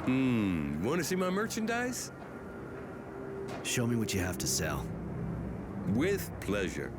Want to see my merchandise? Show me what you have to sell. With pleasure.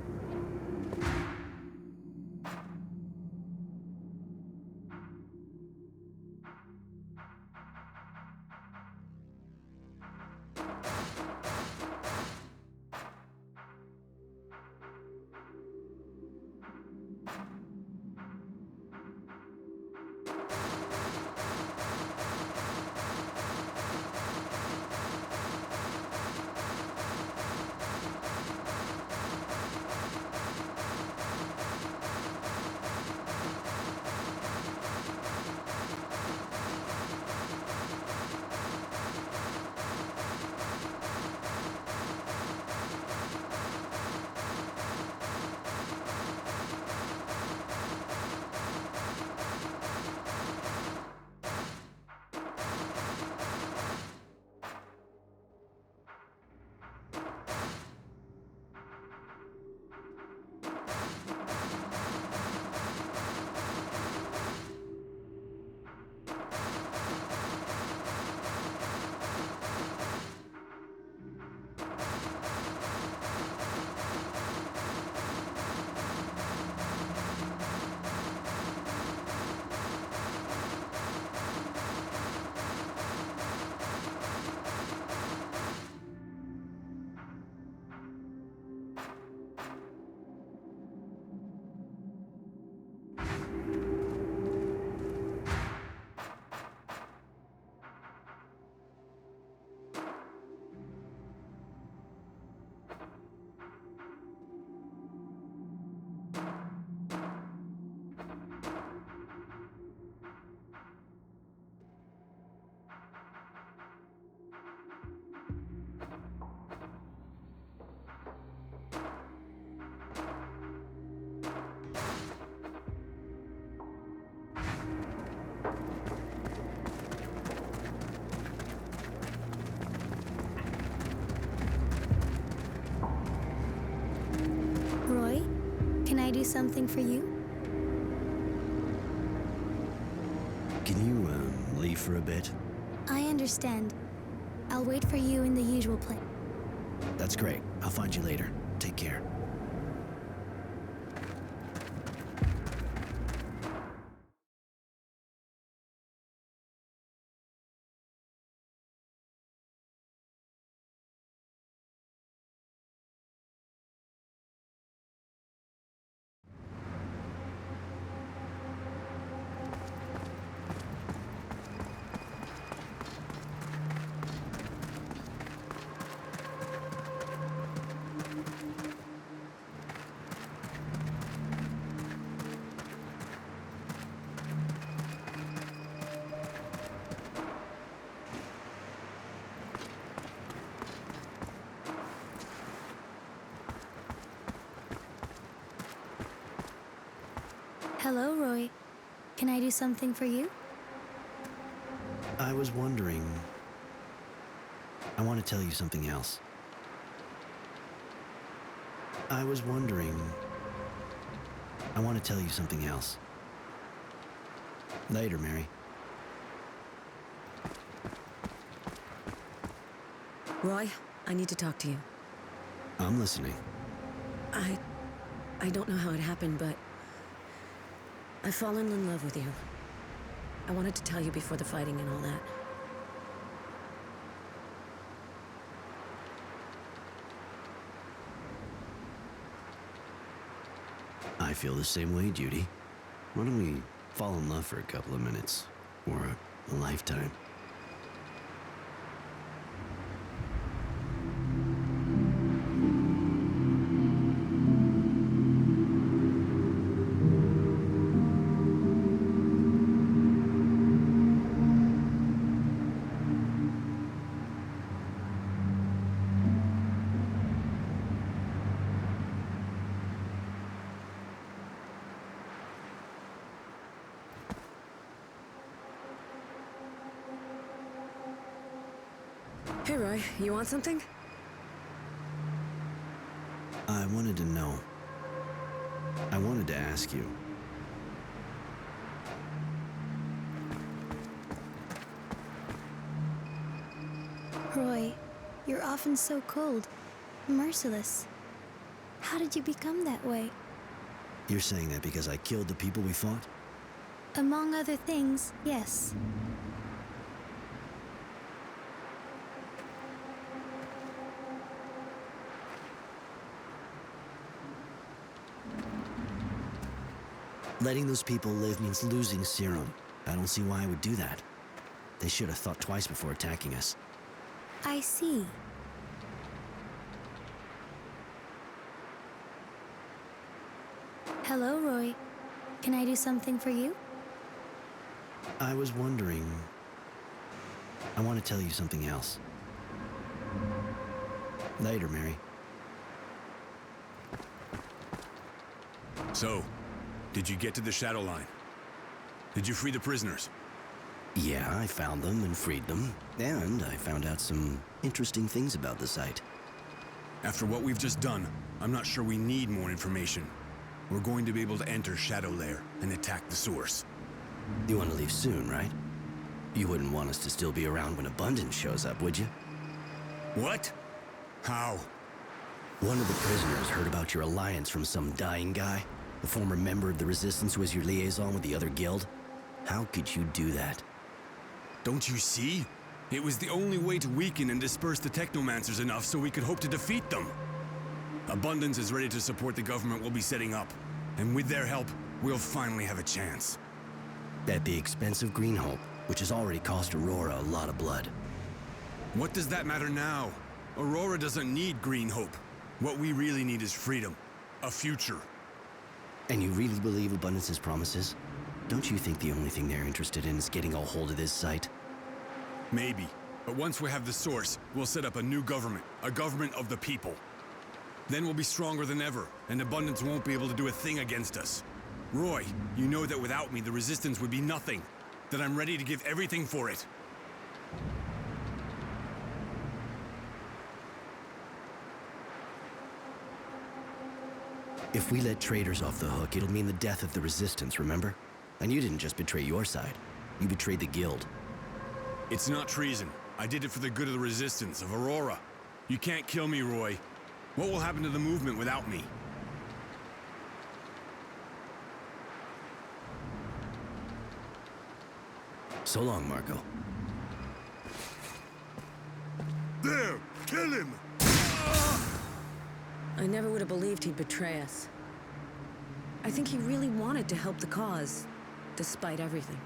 Roy, can I do something for you? Can you, leave for a bit? I understand. I'll wait for you in the usual place. That's great. I'll find you later. Take care. Hello, Roy. Can I do something for you? I was wondering... I want to tell you something else. I was wondering... I want to tell you something else. Later, Mary. Roy, I need to talk to you. I'm listening. I don't know how it happened, but I've fallen in love with you. I wanted to tell you before the fighting and all that. I feel the same way, Judy. Why don't we fall in love for a couple of minutes? Or a lifetime? Hey, Roy, you want something? I wanted to know. I wanted to ask you. You're often so cold, merciless. How did you become that way? You're saying that because I killed the people we fought? Among other things, yes. Letting those people live means losing serum. I don't see why I would do that. They should have thought twice before attacking us. I see. Hello, Roy. Can I do something for you? I was wondering... I want to tell you something else. Later, Mary. So, did you get to the shadow line? Did you free the prisoners? Yeah, I found them and freed them. And I found out some interesting things about the site. After what we've just done, I'm not sure we need more information. We're going to be able to enter Shadow Lair and attack the source. You want to leave soon, right? You wouldn't want us to still be around when Abundance shows up, would you? What? How? One of the prisoners heard about your alliance from some dying guy, a former member of the Resistance who was your liaison with the other guild. How could you do that? Don't you see? It was the only way to weaken and disperse the Technomancers enough so we could hope to defeat them. Abundance is ready to support the government we'll be setting up, and with their help, we'll finally have a chance. At the expense of Green Hope, which has already cost Aurora a lot of blood. What does that matter now? Aurora doesn't need Green Hope. What we really need is freedom. A future. And you really believe Abundance's promises? Don't you think the only thing they're interested in is getting a hold of this site? Maybe. But once we have the source, we'll set up a new government. A government of the people. Then we'll be stronger than ever, and Abundance won't be able to do a thing against us. Roy, you know that without me, the Resistance would be nothing. That I'm ready to give everything for it. If we let traitors off the hook, it'll mean the death of the Resistance, remember? And you didn't just betray your side. You betrayed the guild. It's not treason. I did it for the good of the Resistance, of Aurora. You can't kill me, Roy. What will happen to the movement without me? So long, Marco. There! Kill him! I never would have believed he'd betray us. I think he really wanted to help the cause, despite everything.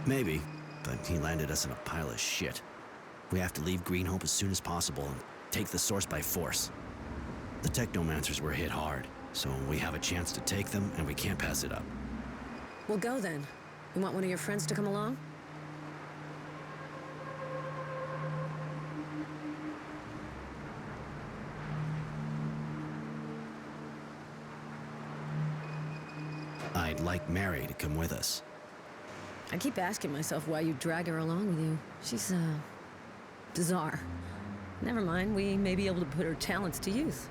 Maybe, but he landed us in a pile of shit. We have to leave Green Hope as soon as possible and take the source by force. The Technomancers were hit hard, so we have a chance to take them, and we can't pass it up. We'll go then. You want one of your friends to come along? I'd like Mary to come with us. I keep asking myself why you drag her along with you. She's, bizarre. Never mind, we may be able to put her talents to use.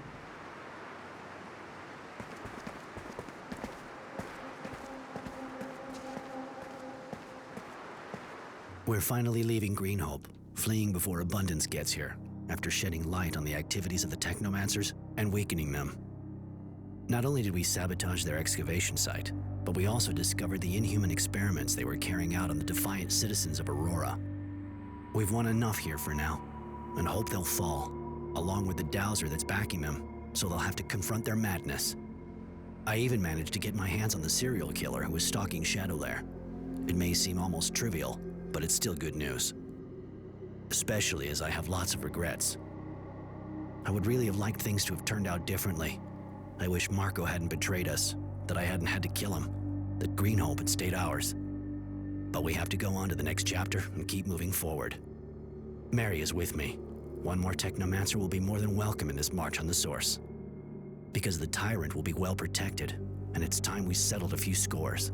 We're finally leaving Green Hope, fleeing before Abundance gets here, after shedding light on the activities of the Technomancers and weakening them. Not only did we sabotage their excavation site, but we also discovered the inhuman experiments they were carrying out on the defiant citizens of Aurora. We've won enough here for now, and hope they'll fall, along with the dowser that's backing them, so they'll have to confront their madness. I even managed to get my hands on the serial killer who was stalking Shadow Lair. It may seem almost trivial, but it's still good news. Especially as I have lots of regrets. I would really have liked things to have turned out differently. I wish Marco hadn't betrayed us, that I hadn't had to kill him, that Green Hope had stayed ours. But we have to go on to the next chapter and keep moving forward. Mary is with me. One more Technomancer will be more than welcome in this march on the source. Because the tyrant will be well protected, and it's time we settled a few scores.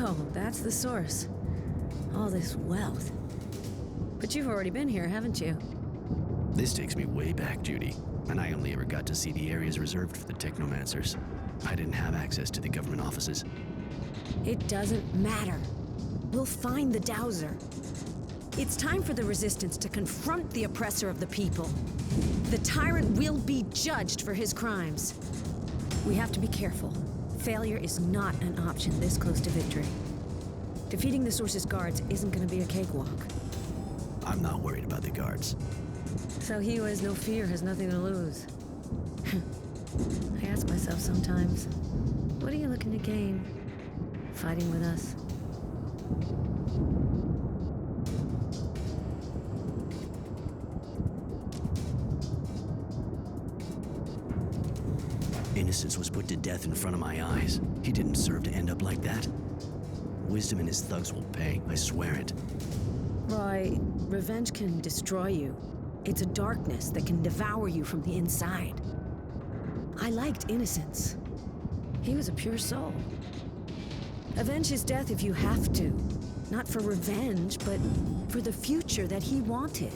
So, that's the source. All this wealth. But you've already been here, haven't you? This takes me way back, Judy, and I only ever got to see the areas reserved for the Technomancers. I didn't have access to the government offices. It doesn't matter. We'll find the dowser. It's time for the resistance to confront the oppressor of the people. The tyrant will be judged for his crimes. We have to be careful. Failure is not an option this close to victory. Defeating the Source's guards isn't going to be a cakewalk. I'm not worried about the guards. So he who has no fear has nothing to lose. I ask myself sometimes, what are you looking to gain fighting with us? Innocence was put to death in front of my eyes. He didn't deserve to end up like that. Wisdom and his thugs will pay, I swear it. Roy, revenge can destroy you. It's a darkness that can devour you from the inside. I liked Innocence. He was a pure soul. Avenge his death if you have to. Not for revenge, but for the future that he wanted.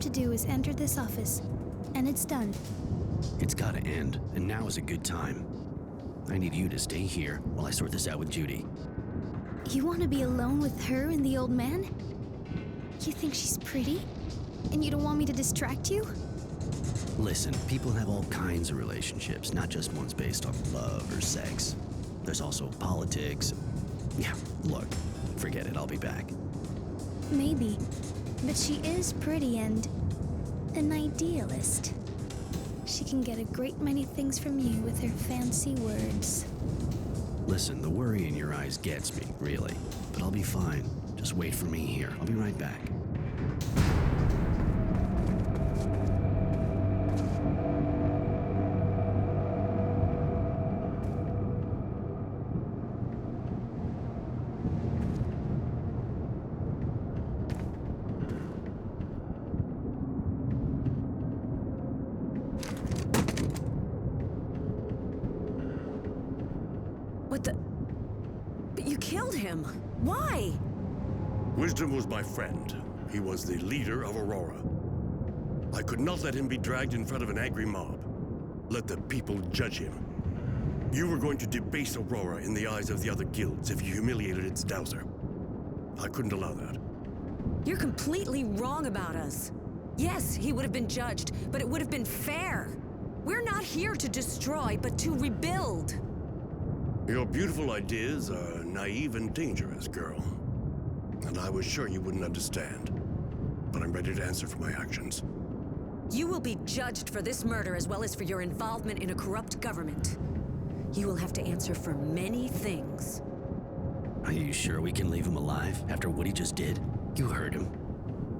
to do is enter this office, and it's done. It's gotta end, and now is a good time. I need you to stay here while I sort this out with Judy. You want to be alone with her and the old man? You think she's pretty? And you don't want me to distract you? Listen, people have all kinds of relationships, not just ones based on love or sex. There's also politics. Yeah, look, forget it, I'll be back. Maybe. But she is pretty and an idealist. She can get a great many things from you with her fancy words. Listen, the worry in your eyes gets me, really. But I'll be fine. Just wait for me here. I'll be right back. What the? But you killed him. Why? Wisdom was my friend. He was the leader of Aurora. I could not let him be dragged in front of an angry mob. Let the people judge him. You were going to debase Aurora in the eyes of the other guilds if you humiliated its dowser. I couldn't allow that. You're completely wrong about us. Yes, he would have been judged, but it would have been fair. We're not here to destroy, but to rebuild. Your beautiful ideas are naive and dangerous, girl. And I was sure you wouldn't understand. But I'm ready to answer for my actions. You will be judged for this murder as well as for your involvement in a corrupt government. You will have to answer for many things. Are you sure we can leave him alive after what he just did? You heard him.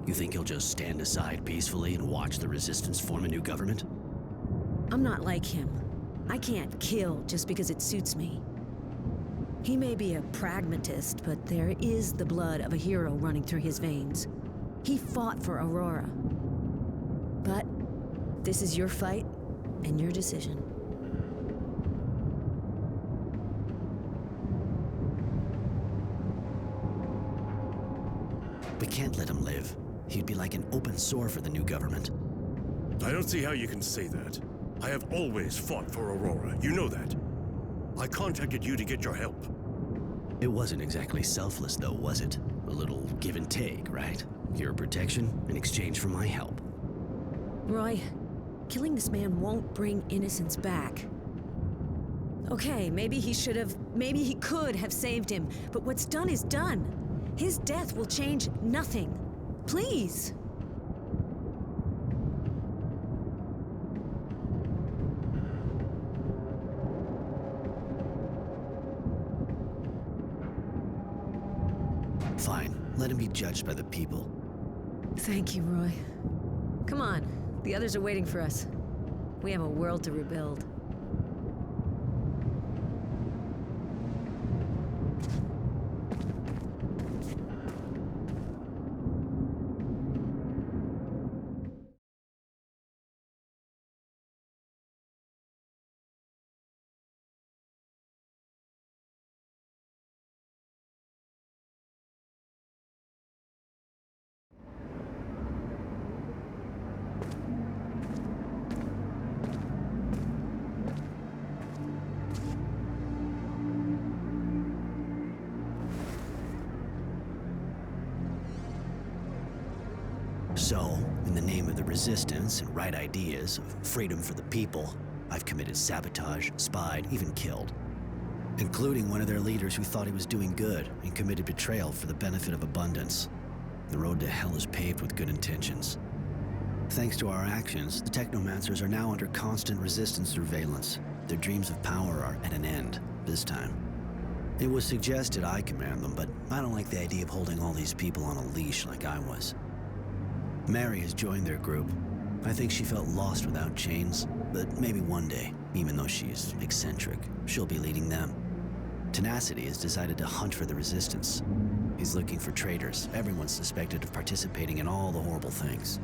You think he'll just stand aside peacefully and watch the resistance form a new government? I'm not like him. I can't kill just because it suits me. He may be a pragmatist, but there is the blood of a hero running through his veins. He fought for Aurora. But this is your fight and your decision. We can't let him live. He'd be like an open sore for the new government. I don't see how you can say that. I have always fought for Aurora. You know that. I contacted you to get your help. It wasn't exactly selfless, though, was it? A little give and take, right? Your protection in exchange for my help. Roy, killing this man won't bring innocence back. Okay, maybe he could have saved him, but what's done is done. His death will change nothing. Please. Fine, let him be judged by the people. Thank you, Roy. Come on, the others are waiting for us. We have a world to rebuild. So, in the name of the resistance and right ideas of freedom for the people, I've committed sabotage, spied, even killed. Including one of their leaders who thought he was doing good and committed betrayal for the benefit of abundance. The road to hell is paved with good intentions. Thanks to our actions, the Technomancers are now under constant resistance surveillance. Their dreams of power are at an end, this time. It was suggested I command them, but I don't like the idea of holding all these people on a leash like I was. Mary has joined their group. I think she felt lost without chains, but maybe one day, even though she's eccentric, she'll be leading them. Tenacity has decided to hunt for the resistance. He's looking for traitors, everyone suspected of participating in all the horrible things.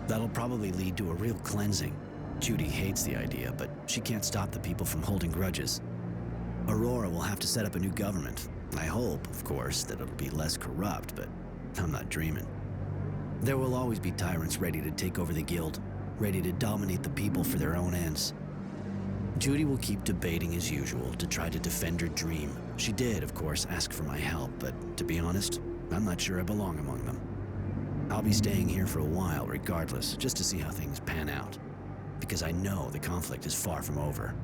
That'll probably lead to a real cleansing. Judy hates the idea, but she can't stop the people from holding grudges. Aurora will have to set up a new government. I hope, of course, that it'll be less corrupt, but I'm not dreaming. There will always be tyrants ready to take over the guild, ready to dominate the people for their own ends. Judy will keep debating as usual to try to defend her dream. She did, of course, ask for my help, but to be honest, I'm not sure I belong among them. I'll be staying here for a while regardless, just to see how things pan out. Because I know the conflict is far from over.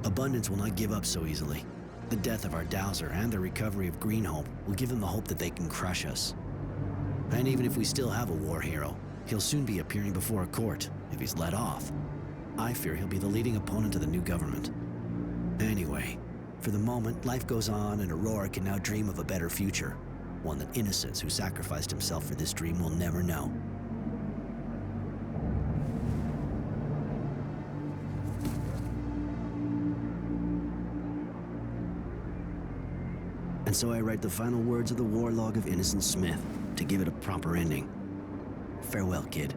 Abundance will not give up so easily. The death of our dowser and the recovery of Greenhope will give them the hope that they can crush us. And even if we still have a war hero, he'll soon be appearing before a court if he's let off. I fear he'll be the leading opponent of the new government. Anyway, for the moment, life goes on and Aurora can now dream of a better future. One that Innocence, who sacrificed himself for this dream, will never know. And so I write the final words of the war log of Innocent Smith to give it a proper ending. Farewell, kid.